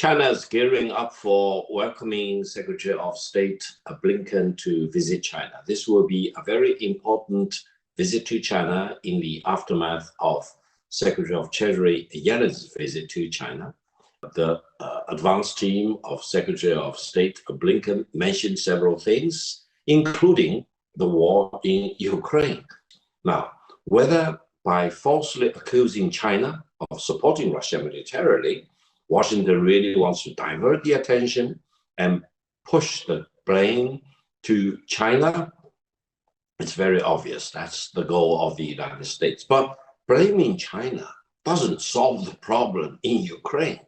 China is gearing up for welcoming Secretary of State Blinken to visit China. This will be a very important visit to China in the aftermath of Secretary of Treasury Yellen's visit to China. The advanced team of Secretary of State Blinken mentioned several things, including the war in Ukraine. Now, whether by falsely accusing China of supporting Russia militarily, Washington really wants to divert the attention and push the blame to China, it's very obvious that's the goal of the United States. But blaming China doesn't solve the problem in Ukraine.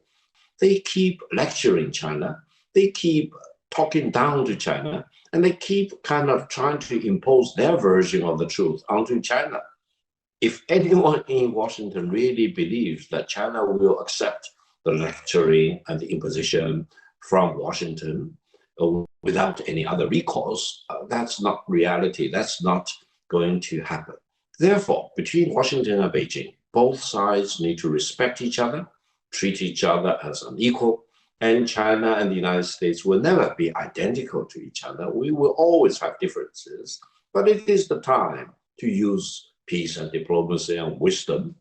They keep lecturing China, they keep talking down to China, and they keep kind of trying to impose their version of the truth onto China. If anyone in Washington really believes that China will accept the lecturing and the imposition from Washington without any other recourse, that's not reality. That's not going to happen. Therefore, between Washington and Beijing, both sides need to respect each other, treat each other as an equal, and China and the United States will never be identical to each other. We will always have differences, but it is the time to use peace and diplomacy and wisdom,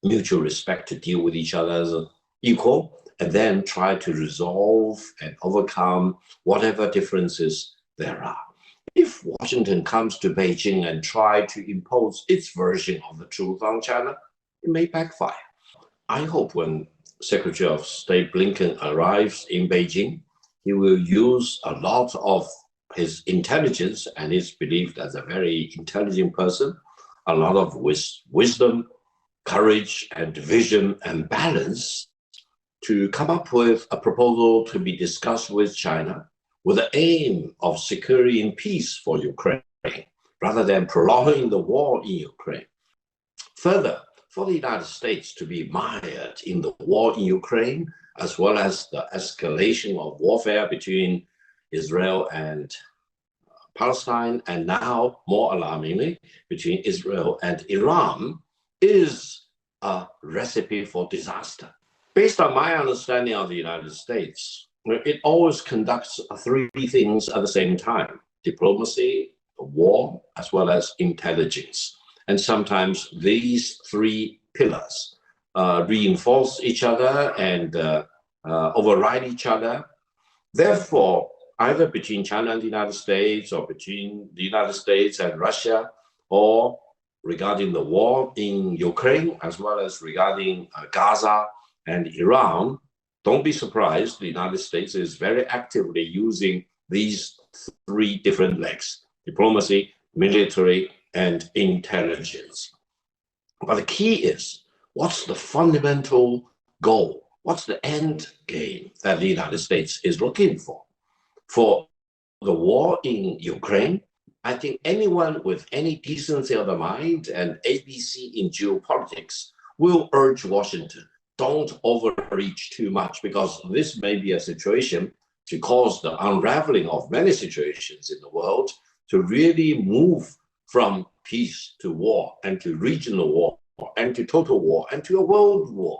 mutual respect to deal with each other as equal, and then try to resolve and overcome whatever differences there are. If Washington comes to Beijing and try to impose its version of the truth on China, it may backfire. I hope when Secretary of State Blinken arrives in Beijing, he will use a lot of his intelligence, and is believed as a very intelligent person, a lot of wisdom, courage, and vision and balance to come up with a proposal to be discussed with China with the aim of securing peace for Ukraine rather than prolonging the war in Ukraine. Further, for the United States to be mired in the war in Ukraine, as well as the escalation of warfare between Israel and Palestine, and now, more alarmingly, between Israel and Iran, is a recipe for disaster. Based on my understanding of the United States, it always conducts three things at the same time: diplomacy, war, as well as intelligence. And sometimes these three pillars reinforce each other and override each other. Therefore, either between China and the United States, or between the United States and Russia, or regarding the war in Ukraine, as well as regarding Gaza and Iran, don't be surprised, the United States is very actively using these three different legs: diplomacy, military, and intelligence. But the key is, what's the fundamental goal? What's the end game that the United States is looking for? For the war in Ukraine, I think anyone with any decency of the mind and ABC in geopolitics will urge Washington, don't overreach too much, because this may be a situation to cause the unraveling of many situations in the world, to really move from peace to war, and to regional war, and to total war, and to a world war.